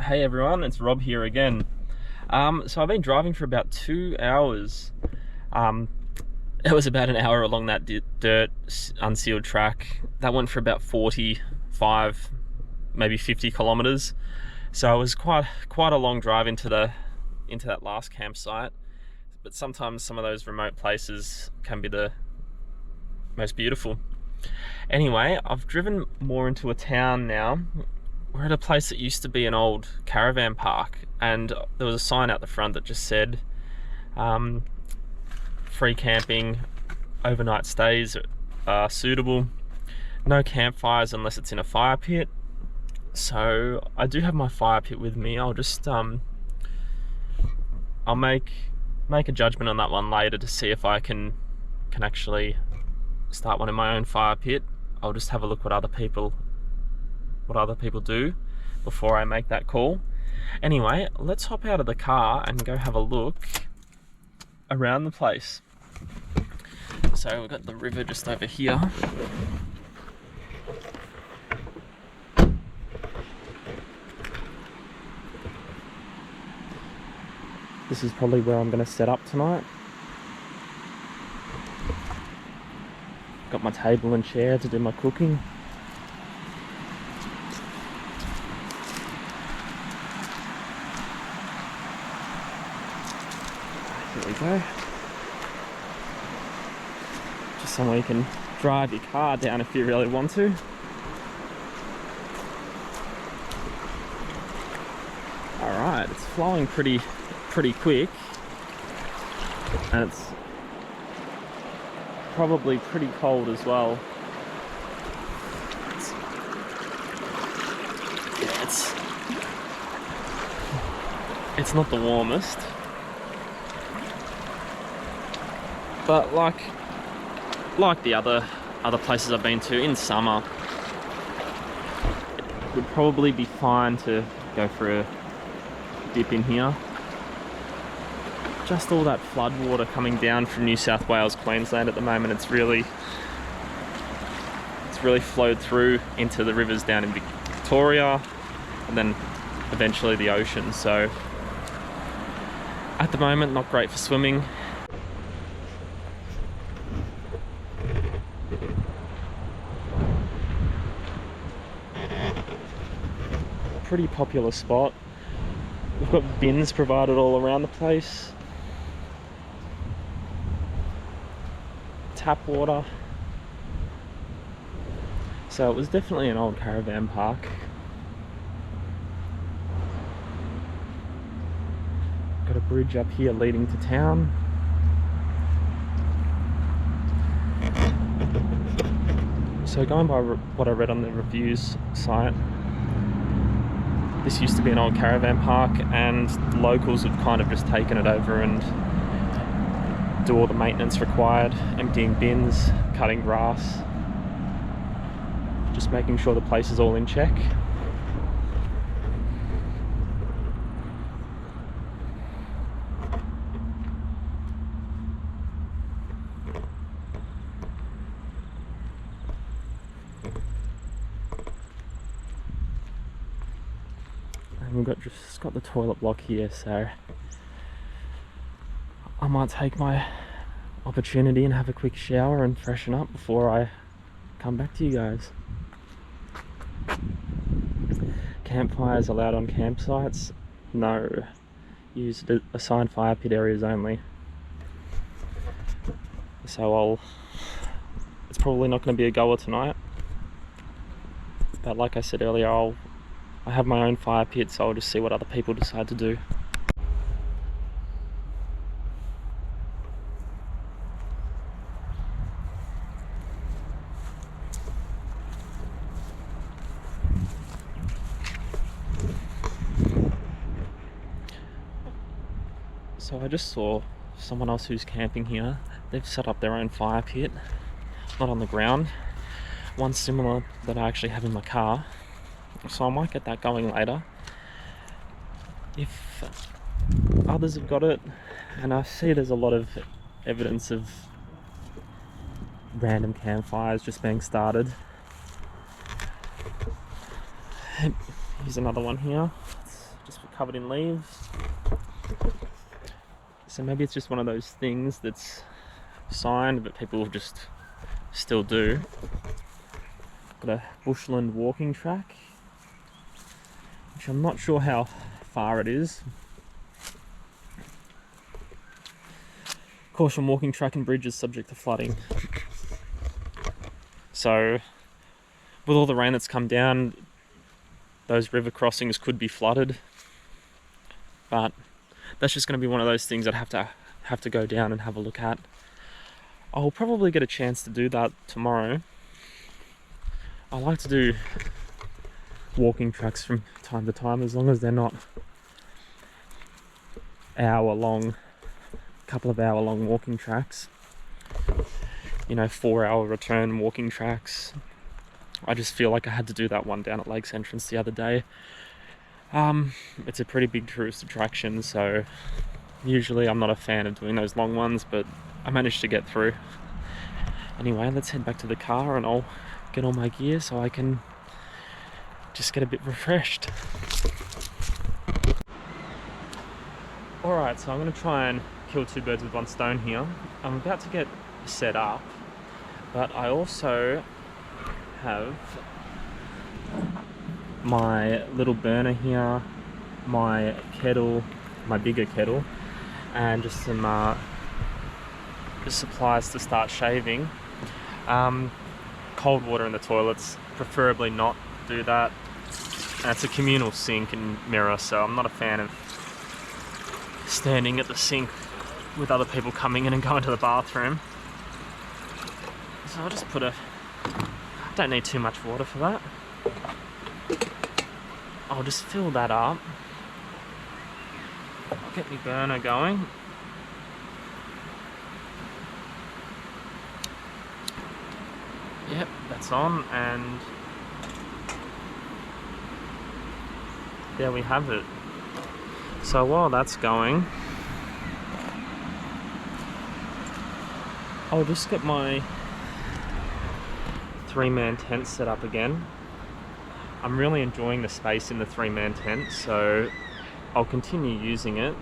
Hey everyone, it's Rob here again. So I've been driving for about 2 hours. It was about an hour along that dirt unsealed track. That went for about 45, maybe 50 kilometers. So it was quite a long drive into that last campsite. But sometimes some of those remote places can be the most beautiful. Anyway, I've driven more into a town now. We're at a place that used to be an old caravan park, and there was a sign out the front that just said free camping, overnight stays are suitable, no campfires unless it's in a fire pit. So I do have my fire pit with me. I'll just I'll make a judgment on that one later to see if I can actually start one in my own fire pit. I'll just have a look what other people do before I make that call. Anyway, let's hop out of the car and go have a look around the place. So we've got the river just over here. This is probably where I'm going to set up tonight. Got my table and chair to do my cooking. There we go. Just somewhere you can drive your car down if you really want to. Alright, it's flowing pretty quick, and it's probably pretty cold as well. It's not the warmest. But like the other places I've been to in summer, it would probably be fine to go for a dip in here. Just all that flood water coming down from New South Wales, Queensland at the moment, it's really flowed through into the rivers down in Victoria and then eventually the ocean. So at the moment, not great for swimming. Pretty popular spot. We've got bins provided all around the place. Tap water. So it was definitely an old caravan park. Got a bridge up here leading to town. So going by what I read on the reviews site, this used to be an old caravan park, and the locals have kind of just taken it over and do all the maintenance required, emptying bins, cutting grass, just making sure the place is all in check. And we've just got the toilet block here, so I might take my opportunity and have a quick shower and freshen up before I come back to you guys. Campfires allowed on campsites? No. Use assigned fire pit areas only. So it's probably not going to be a goer tonight. But like I said earlier, I have my own fire pit, so I'll just see what other people decide to do. So I just saw someone else who's camping here. They've set up their own fire pit, not on the ground. One similar that I actually have in my car. So I might get that going later. If others have got it, and I see there's a lot of evidence of random campfires just being started. Here's another one here. It's covered in leaves. So maybe it's just one of those things that's signed, but people just still do. Got a bushland walking track, which I'm not sure how far it is. Caution, walking track and bridge is subject to flooding. So with all the rain that's come down, those river crossings could be flooded, but that's just going to be one of those things I'd have to go down and have a look at. I'll probably get a chance to do that tomorrow. I like to do walking tracks from time to time, as long as they're not couple of hour long walking tracks. You know, 4-hour return walking tracks. I just feel like I had to do that one down at Lakes Entrance the other day. It's a pretty big tourist attraction, so usually I'm not a fan of doing those long ones, but I managed to get through. Anyway, let's head back to the car and I'll get all my gear so I can just get a bit refreshed. Alright, so I'm going to try and kill two birds with one stone here. I'm about to get set up, but I also have my little burner here, my kettle, my bigger kettle, and just some supplies to start shaving. Cold water in the toilets, preferably not do that. And it's a communal sink and mirror, so I'm not a fan of standing at the sink with other people coming in and going to the bathroom. So I'll just put don't need too much water for that. I'll just fill that up. I'll get my burner going. Yep, that's on, and there we have it. So while that's going, I'll just get my 3-man tent set up again. I'm really enjoying the space in the 3-man tent, so I'll continue using it.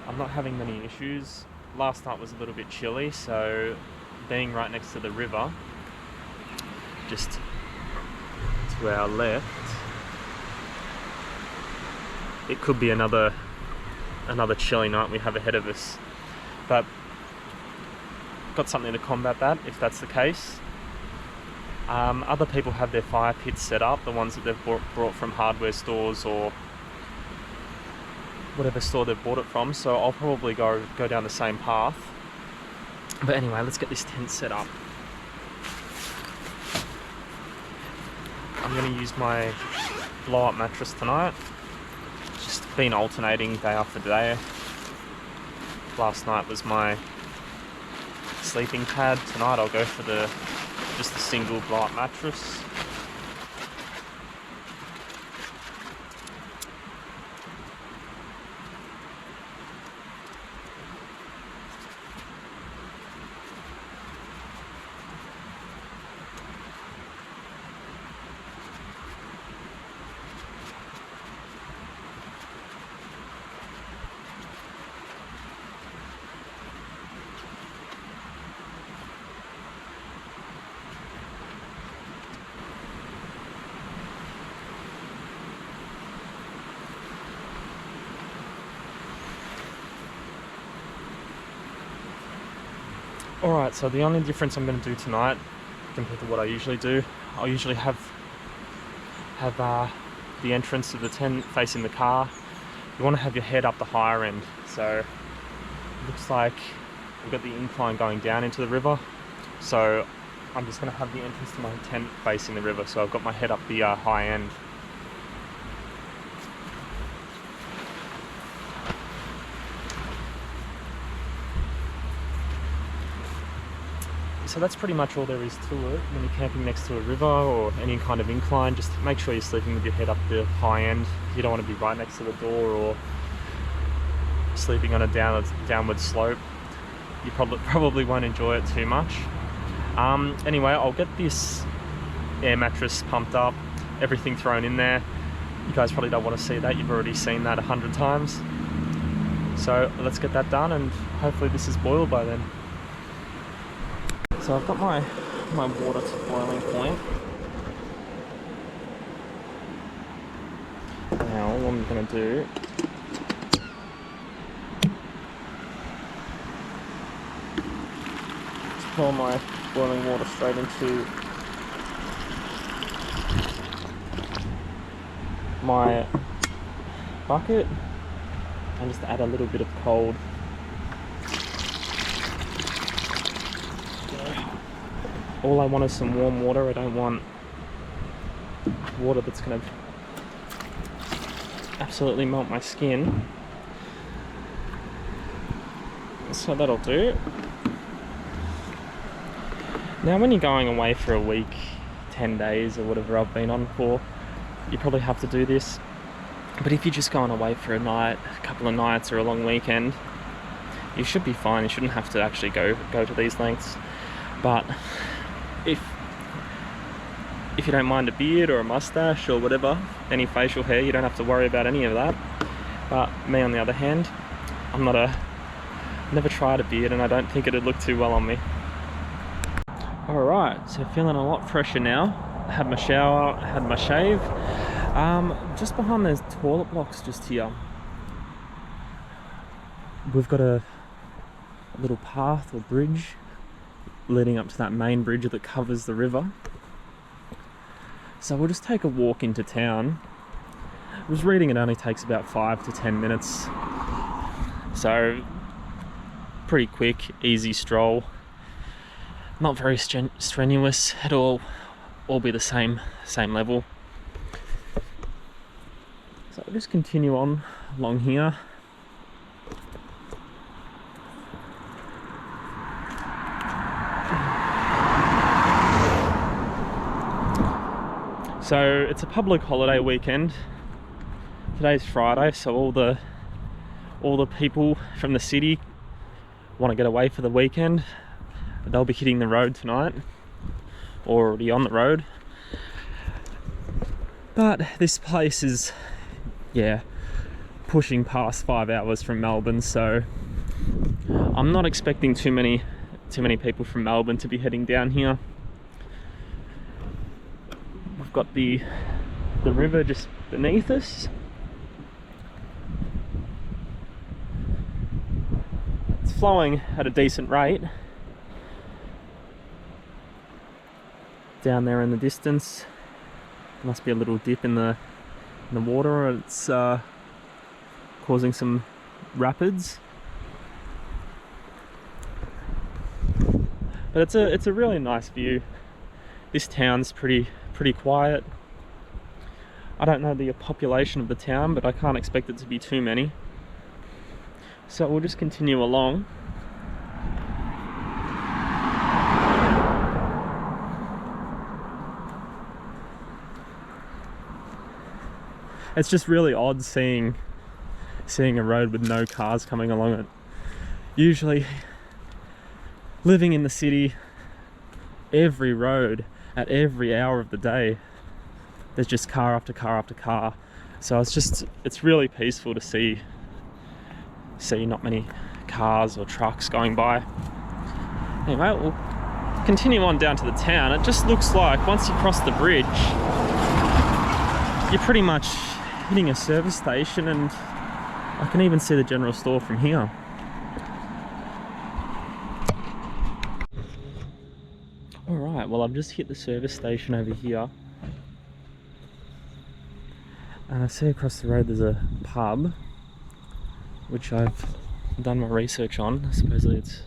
I'm not having many issues. Last night was a little bit chilly, so being right next to the river, just to our left, it could be another chilly night we have ahead of us. But got something to combat that if that's the case. Other people have their fire pits set up, the ones that they've brought from hardware stores or whatever store they've bought it from, so I'll probably go down the same path. But anyway, let's get this tent set up. I'm going to use my blow-up mattress tonight. Just been alternating day after day. Last night was my sleeping pad. Tonight I'll go for just the single blow-up mattress. Alright, so the only difference I'm going to do tonight compared to what I usually do, I'll usually have the entrance to the tent facing the car. You want to have your head up the higher end, so it looks like we've got the incline going down into the river, so I'm just going to have the entrance to my tent facing the river, so I've got my head up the high end. So that's pretty much all there is to it when you're camping next to a river or any kind of incline. Just make sure you're sleeping with your head up the high end. You don't want to be right next to the door or sleeping on a downward slope. You probably won't enjoy it too much. Anyway, I'll get this air mattress pumped up, everything thrown in there. You guys probably don't want to see that, you've already seen that 100 times. So let's get that done, and hopefully this is boiled by then. So I've got my water to boiling point. Now what I'm going to do is pour my boiling water straight into my bucket and just add a little bit of cold. All I want is some warm water. I don't want water that's going to absolutely melt my skin. So that'll do. Now when you're going away for a week, 10 days or whatever I've been on for, you probably have to do this. But if you're just going away for a night, a couple of nights or a long weekend, you should be fine. You shouldn't have to actually go to these lengths. But if you don't mind a beard or a mustache or whatever, any facial hair, you don't have to worry about any of that. But me on the other hand, never tried a beard, and I don't think it'd look too well on me. Alright, so feeling a lot fresher now. Had my shower, had my shave. Just behind those toilet blocks just here, we've got a little path or bridge leading up to that main bridge that covers the river. So we'll just take a walk into town. I was reading it only takes about 5 to 10 minutes. So pretty quick, easy stroll. Not very strenuous at all be the same level. So I'll just continue on along here. So it's a public holiday weekend. Today's Friday, so all the people from the city want to get away for the weekend. They'll be hitting the road tonight, or already on the road. But this place is, yeah, pushing past 5 hours from Melbourne, so I'm not expecting too many people from Melbourne to be heading down here. We've got the river just beneath us. It's flowing at a decent rate. Down there in the distance, must be a little dip in the water. It's causing some rapids, but it's a really nice view. This town's pretty quiet. I don't know the population of the town, but I can't expect it to be too many. So we'll just continue along. It's just really odd seeing a road with no cars coming along it. Usually, living in the city, every road at every hour of the day, there's just car after car after car. So it's really peaceful to see not many cars or trucks going by. Anyway, we'll continue on down to the town. It just looks like once you cross the bridge, you're pretty much hitting a service station, and I can even see the general store from here. Alright, well I've just hit the service station over here, and I see across the road there's a pub which I've done my research on. Supposedly it's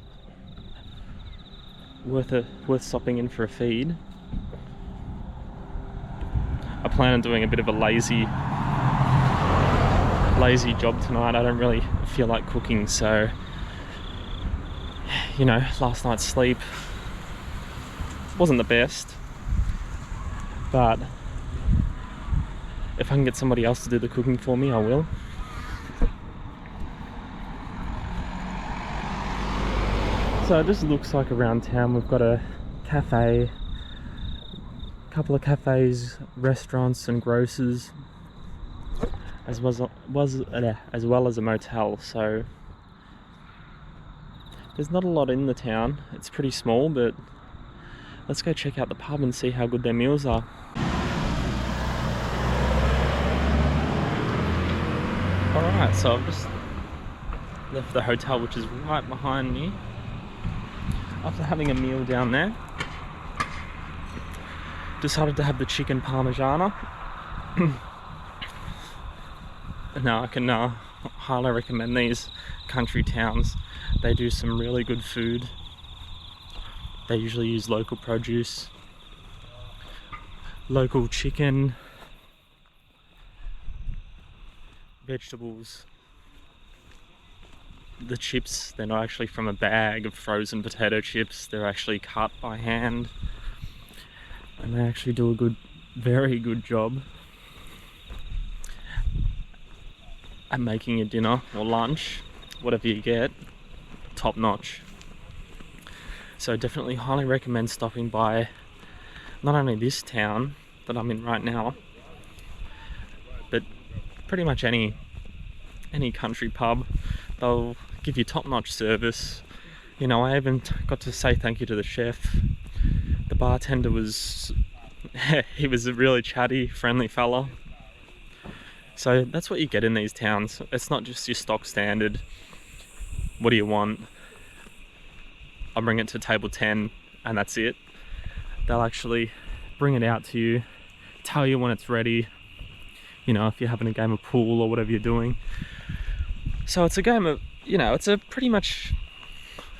worth stopping in for a feed. I plan on doing a bit of a lazy job tonight. I don't really feel like cooking, so you know, last night's sleep wasn't the best, but if I can get somebody else to do the cooking for me, I will. So it just looks like around town we've got a cafe, a couple of cafes, restaurants and grocers. as well as a motel. So there's not a lot in the town. It's pretty small, but let's go check out the pub and see how good their meals are. Alright, so I've just left the hotel, which is right behind me, after having a meal down there. Decided to have the chicken parmigiana. Now I can highly recommend these country towns. They do some really good food. They usually use local produce, local chicken, vegetables. The chips, they're not actually from a bag of frozen potato chips. They're actually cut by hand. And they actually do a very good job at making your dinner or lunch, whatever you get, top notch. So definitely highly recommend stopping by not only this town that I'm in right now, but pretty much any country pub. They'll give you top notch service. You know, I even got to say thank you to the chef. The bartender was, he was a really chatty, friendly fella. So that's what you get in these towns. It's not just your stock standard, what do you want? I'll bring it to table 10 and that's it. They'll actually bring it out to you, tell you when it's ready, you know, if you're having a game of pool or whatever you're doing. So it's a game of, you know, it's a pretty much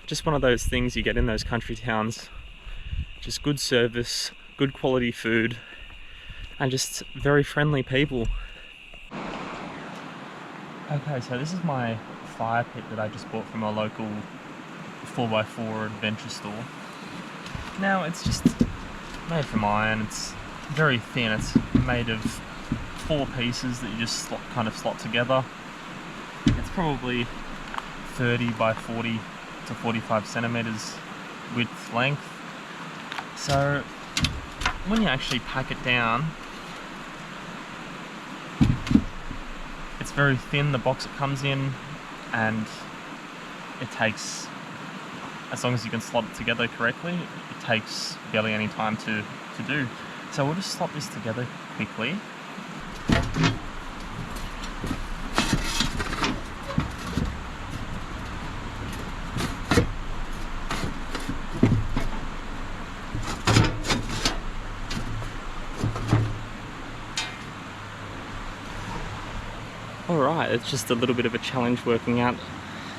just one of those things you get in those country towns. Just good service, good quality food, and just very friendly people. Okay, so this is my fire pit that I just bought from a local 4x4 adventure store. Now it's just made from iron. It's very thin. It's made of 4 pieces that you just kind of slot together. It's probably 30 by 40 to 45 centimeters width length. So when you actually pack it down, it's very thin, the box it comes in, and it takes, as long as you can slot it together correctly, it takes barely any time to do. So we'll just slot this together quickly. Alright, it's just a little bit of a challenge working out,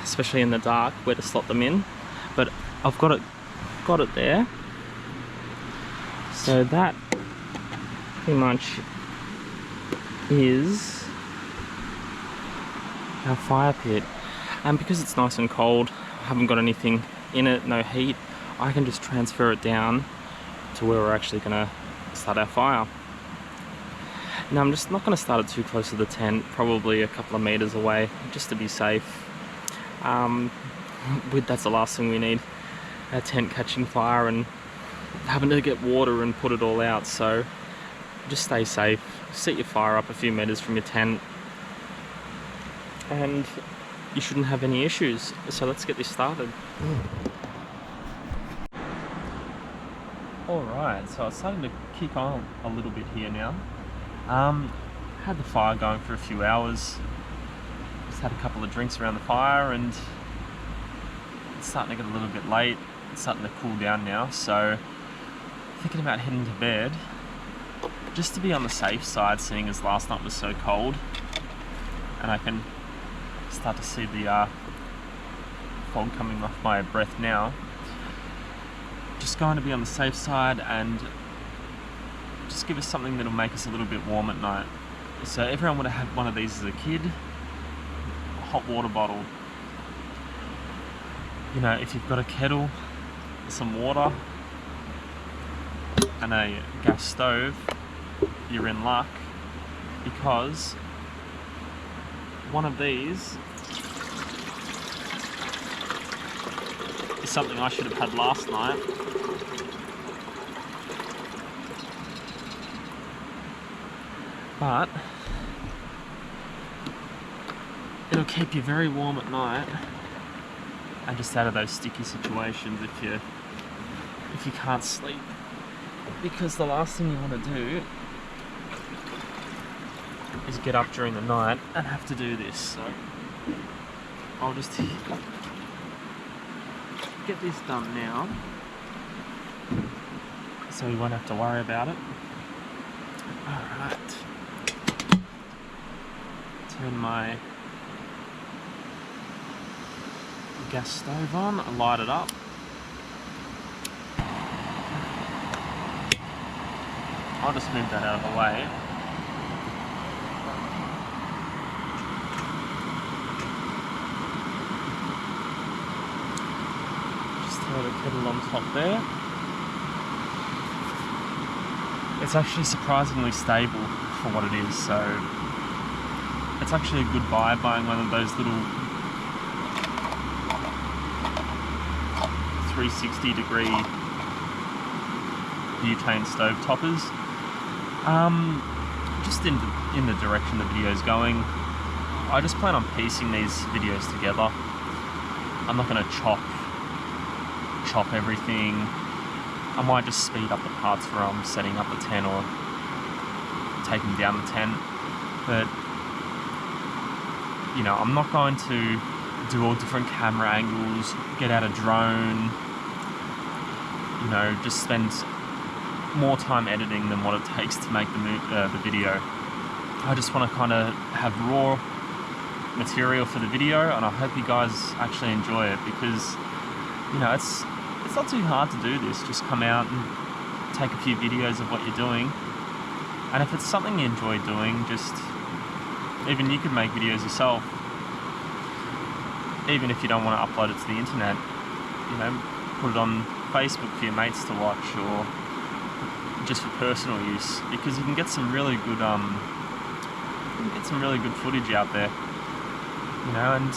especially in the dark, where to slot them in. But I've got it there. So that pretty much is our fire pit. And because it's nice and cold, I haven't got anything in it, no heat, I can just transfer it down to where we're actually going to start our fire. Now I'm just not going to start it too close to the tent, probably a couple of meters away, just to be safe. That's the last thing we need, our tent catching fire and having to get water and put it all out. So just stay safe, set your fire up a few meters from your tent, and you shouldn't have any issues. So let's get this started. Alright, so it's starting to kick on a little bit here now. Had the fire going for a few hours, just had a couple of drinks around the fire, and it's starting to get a little bit late. It's starting to cool down now, so thinking about heading to bed, just to be on the safe side, seeing as last night was so cold, and I can start to see the fog coming off my breath now. Just going to be on the safe side and just give us something that'll make us a little bit warm at night. So everyone would have had one of these as a kid. A hot water bottle. You know, if you've got a kettle, some water, and a gas stove, you're in luck, because one of these is something I should have had last night. But it'll keep you very warm at night and just out of those sticky situations if you can't sleep, because the last thing you want to do is get up during the night and have to do this. So I'll just get this done now so we won't have to worry about it. Alright, turn my gas stove on, light it up. I'll just move that out of the way. Just throw the kettle on top there. It's actually surprisingly stable for what it is, so it's actually a good buy buying one of those little 360-degree butane stove toppers. Just in the direction the video is going, I just plan on piecing these videos together. I'm not going to chop everything. I might just speed up the parts where I'm setting up the tent or taking down the tent, but you know, I'm not going to do all different camera angles, get out a drone, you know, just spend more time editing than what it takes to make the video. I just want to kind of have raw material for the video, and I hope you guys actually enjoy it, because you know, it's not too hard to do this. Just come out and take a few videos of what you're doing, and if it's something you enjoy doing, just even you could make videos yourself, even if you don't want to upload it to the internet. You know, put it on Facebook for your mates to watch, or just for personal use, because you can get some really good footage out there, you know. And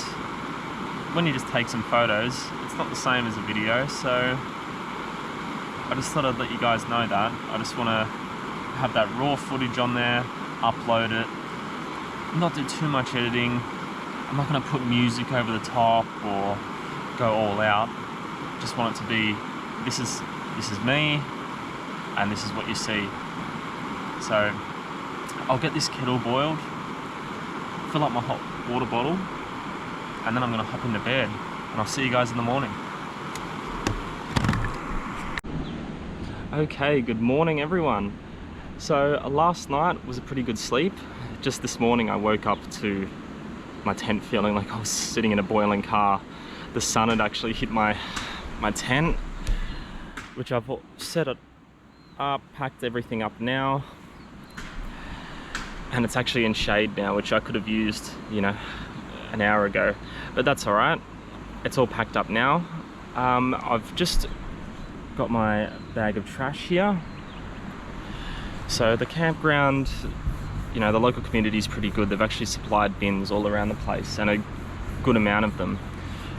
when you just take some photos, it's not the same as a video. So I just thought I'd let you guys know that I just want to have that raw footage on there, upload it, not do too much editing. I'm not going to put music over the top or go all out. Just want it to be, this is me, and this is what you see. So I'll get this kettle boiled, fill up my hot water bottle, and then I'm going to hop into bed, and I'll see you guys in the morning. Okay, good morning everyone. So last night was a pretty good sleep. Just this morning I woke up to my tent feeling like I was sitting in a boiling car. The sun had actually hit my tent, which I've set it up, packed everything up now, and it's actually in shade now, which I could have used, you know, an hour ago, but that's all right. It's all packed up now. I've just got my bag of trash here. So the campground, you know, the local community is pretty good. They've actually supplied bins all around the place, and a good amount of them.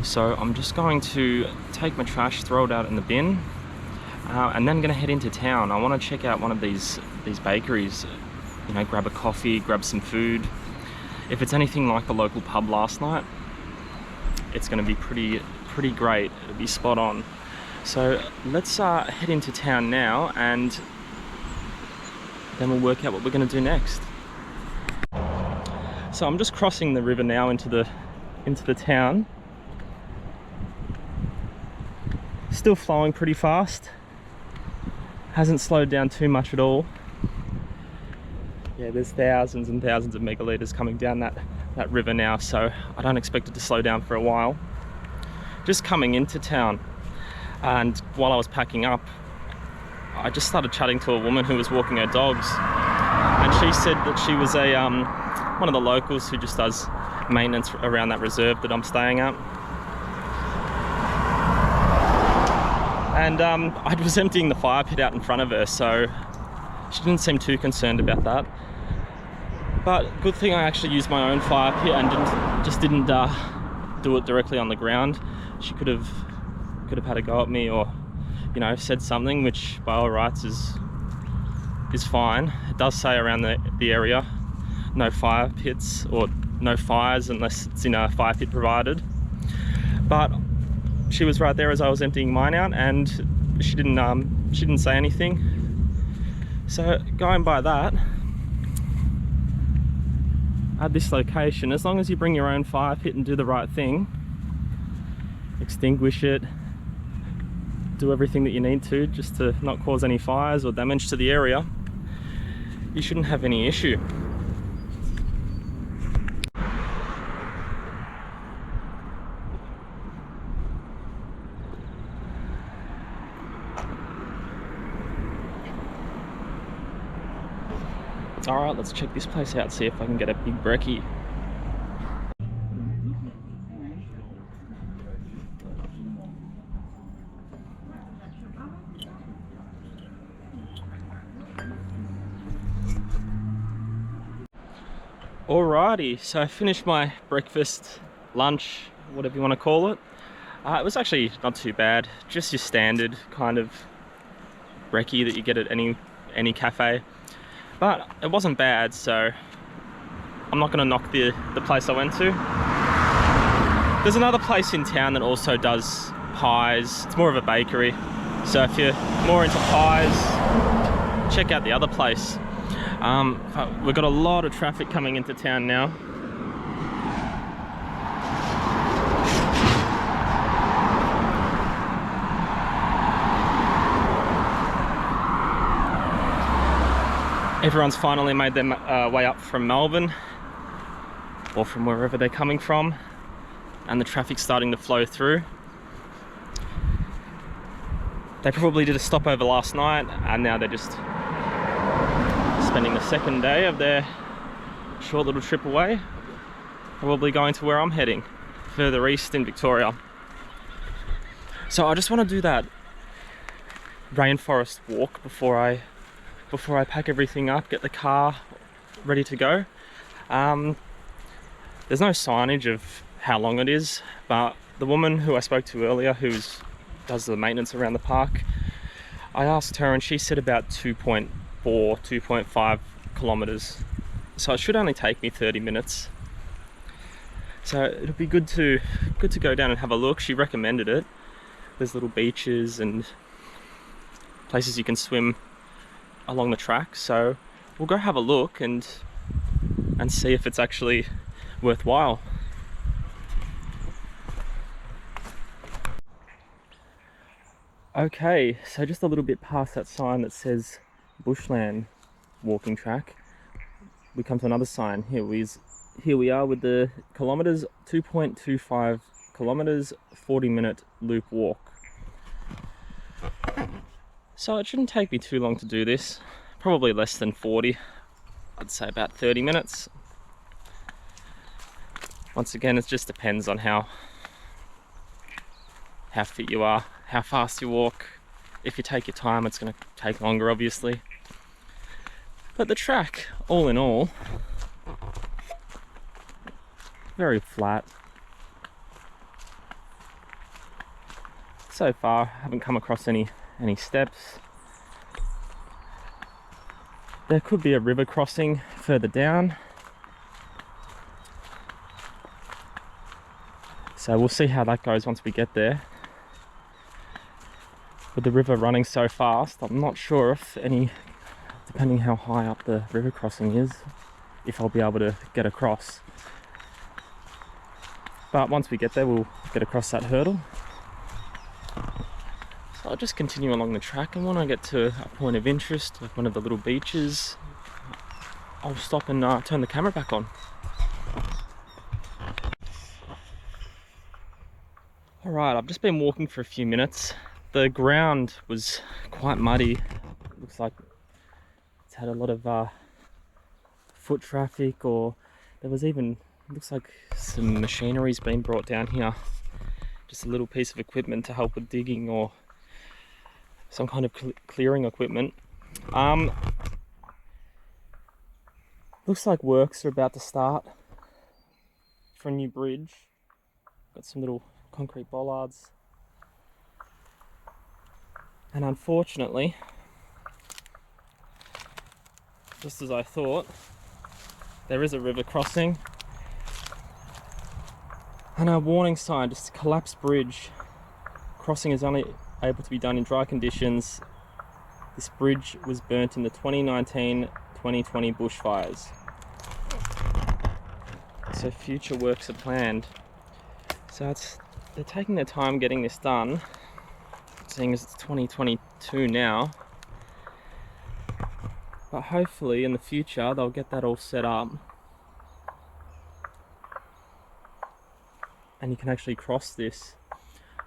So I'm just going to take my trash, throw it out in the bin, and then I'm going to head into town. I want to check out one of these bakeries, you know, grab a coffee, grab some food. If it's anything like the local pub last night, it's going to be pretty great. It'll be spot on. So let's head into town now, and then we'll work out what we're going to do next. So I'm just crossing the river now into the town. Still flowing pretty fast. Hasn't slowed down too much at all. Yeah, there's thousands and thousands of megalitres coming down that river now, so I don't expect it to slow down for a while. Just coming into town, and while I was packing up, I just started chatting to a woman who was walking her dogs, and she said that she was one of the locals who just does maintenance around that reserve that I'm staying at. And I was emptying the fire pit out in front of her, so she didn't seem too concerned about that. But good thing I actually used my own fire pit and didn't do it directly on the ground. She could have had a go at me, or, you know, said something, which by all rights is fine. It does say around the area, no fire pits or no fires unless it's in a fire pit provided. But she was right there as I was emptying mine out, and she didn't say anything. So going by that, at this location, as long as you bring your own fire pit and do the right thing, extinguish it, do everything that you need to just to not cause any fires or damage to the area, you shouldn't have any issue. Alright, let's check this place out, see if I can get a big brekky. Alrighty, so I finished my breakfast, lunch, whatever you want to call it. It was actually not too bad, just your standard kind of brekky that you get at any cafe. But it wasn't bad, so I'm not going to knock the place I went to. There's another place in town that also does pies. It's more of a bakery, so if you're more into pies, check out the other place. We've got a lot of traffic coming into town now. Everyone's finally made their way up from Melbourne, or from wherever they're coming from, and the traffic's starting to flow through. They probably did a stopover last night, and now they're just spending the second day of their short little trip away, probably going to where I'm heading, further east in Victoria. So I just want to do that rainforest walk before I pack everything up, get the car ready to go. There's no signage of how long it is, but the woman who I spoke to earlier, who does the maintenance around the park, I asked her and she said about 2.5 kilometers. So it should only take me 30 minutes. So it'll be good to go down and have a look. She recommended it. There's little beaches and places you can swim along the track, so we'll go have a look and see if it's actually worthwhile. Okay, so just a little bit past that sign that says bushland walking track, we come to another sign. Here we are with the kilometers, 2.25 kilometers, 40-minute loop walk. So it shouldn't take me too long to do this, probably less than 40, I'd say about 30 minutes. Once again, it just depends on how fit you are, how fast you walk. If you take your time, it's going to take longer, obviously. But the track, all in all, very flat. So far, I haven't come across any steps. There could be a river crossing further down, so we'll see how that goes once we get there. With the river running so fast, I'm not sure if depending how high up the river crossing is, if I'll be able to get across. But once we get there, we'll get across that hurdle. I'll just continue along the track, and when I get to a point of interest, like one of the little beaches, I'll stop and turn the camera back on. Alright, I've just been walking for a few minutes. The ground was quite muddy. Looks like it's had a lot of foot traffic, or there was even, looks like some machinery's been brought down here. Just a little piece of equipment to help with digging, or some kind of clearing equipment. Looks like works are about to start for a new bridge. Got some little concrete bollards. And unfortunately, just as I thought, there is a river crossing. And our warning sign, just collapsed bridge. Crossing is only able to be done in dry conditions. This bridge was burnt in the 2019-2020 bushfires. So future works are planned. So they're taking their time getting this done, seeing as it's 2022 now. But hopefully in the future they'll get that all set up and you can actually cross this.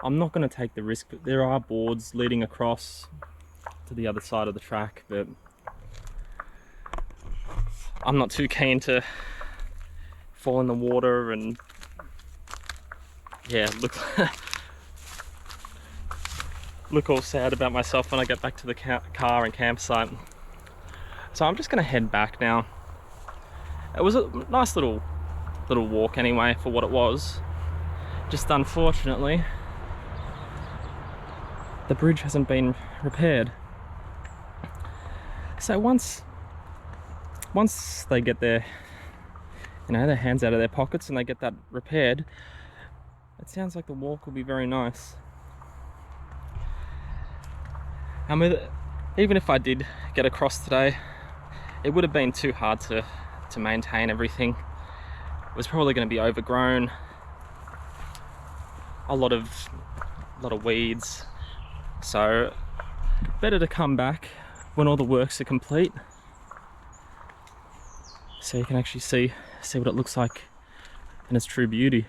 I'm not going to take the risk, but there are boards leading across to the other side of the track, but I'm not too keen to fall in the water and yeah, look all sad about myself when I get back to the car and campsite. So I'm just going to head back now. It was a nice little walk anyway for what it was. Just unfortunately, the bridge hasn't been repaired. So once they get their hands out of their pockets and they get that repaired, it sounds like the walk will be very nice. And even if I did get across today, it would have been too hard to maintain everything. It was probably going to be overgrown, a lot of weeds. So better to come back when all the works are complete, so you can actually see what it looks like in its true beauty.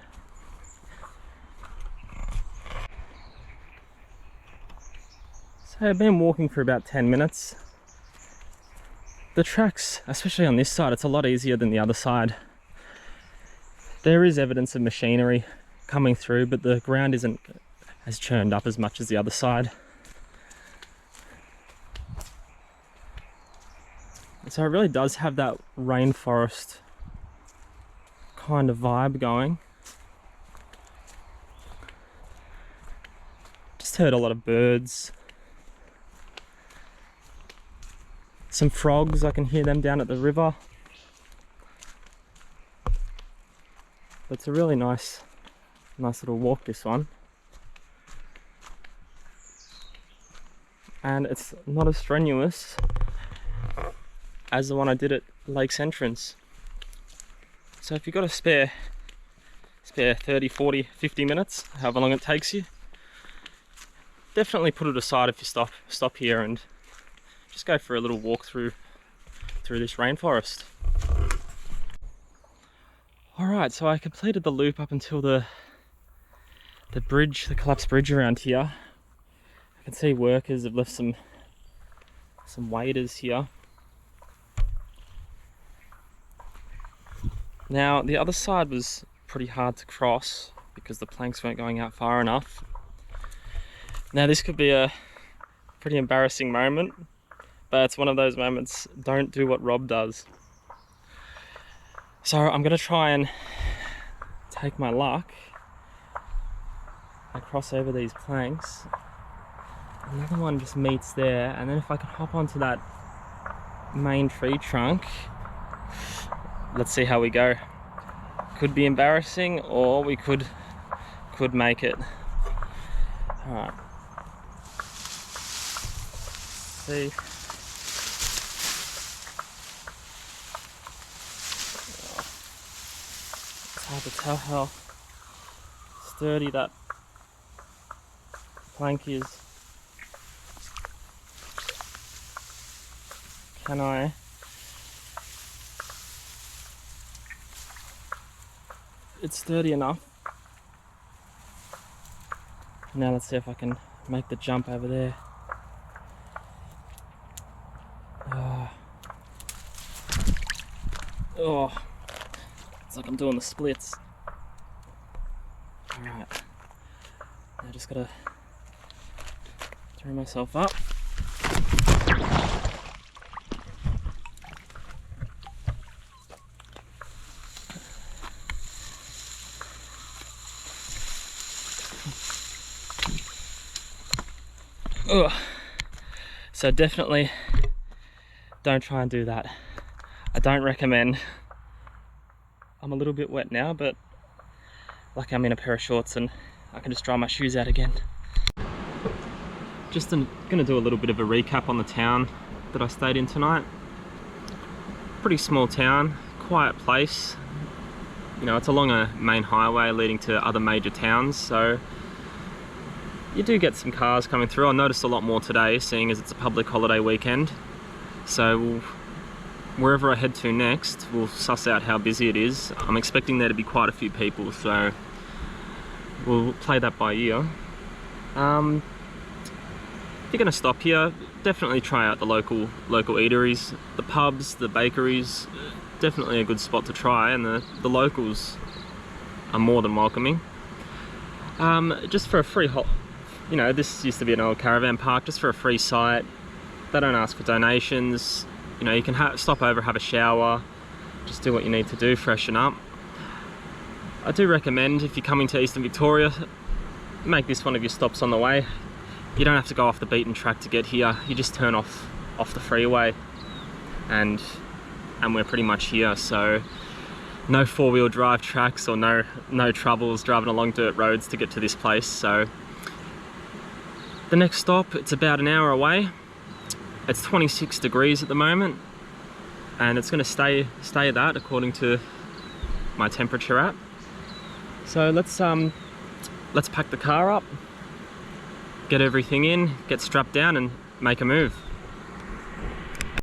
So I've been walking for about 10 minutes. The tracks, especially on this side, it's a lot easier than the other side. There is evidence of machinery coming through, but the ground isn't as churned up as much as the other side. So it really does have that rainforest kind of vibe going. Just heard a lot of birds. Some frogs, I can hear them down at the river. It's a really nice little walk, this one. And it's not as strenuous as the one I did at Lake's Entrance. So if you've got a spare 30, 40, 50 minutes, however long it takes you, definitely put it aside if you stop here and just go for a little walk through this rainforest. Alright, so I completed the loop up until the bridge, the collapsed bridge around here. I can see workers have left some waders here. Now the other side was pretty hard to cross because the planks weren't going out far enough. Now this could be a pretty embarrassing moment, but it's one of those moments, don't do what Rob does. So I'm going to try and take my luck and cross over these planks. Another one just meets there, and then if I can hop onto that main tree trunk, let's see how we go. Could be embarrassing, or we could make it. Alright. See. It's hard to tell how sturdy that plank is. Can I? It's sturdy enough. Now let's see if I can make the jump over there. Oh, it's like I'm doing the splits. Alright, I just gotta turn myself up. Ugh. So definitely don't try and do that. I don't recommend. I'm a little bit wet now, but Lucky I'm in a pair of shorts and I can just dry my shoes out again. Just gonna do a little bit of a recap on the town that I stayed in tonight. Pretty small town, quiet place. You know, it's along a main highway leading to other major towns, so you do get some cars coming through. I noticed a lot more today, seeing as it's a public holiday weekend. So wherever I head to next, we'll suss out how busy it is. I'm expecting there to be quite a few people, so we'll play that by ear. If you're going to stop here, definitely try out the local eateries, the pubs, the bakeries. Definitely a good spot to try, and the locals are more than welcoming. Just for a free you know, this used to be an old caravan park, just for a free site. They don't ask for donations. You know, you can stop over, have a shower, just do what you need to do, freshen up. I do recommend, if you're coming to Eastern Victoria, make this one of your stops on the way. You don't have to go off the beaten track to get here. You just turn off the freeway and we're pretty much here. So no four-wheel drive tracks or no troubles driving along dirt roads to get to this place. So the next stop, it's about an hour away. It's 26 degrees at the moment, and it's going to stay that according to my temperature app. So let's pack the car up, get everything in, get strapped down and make a move.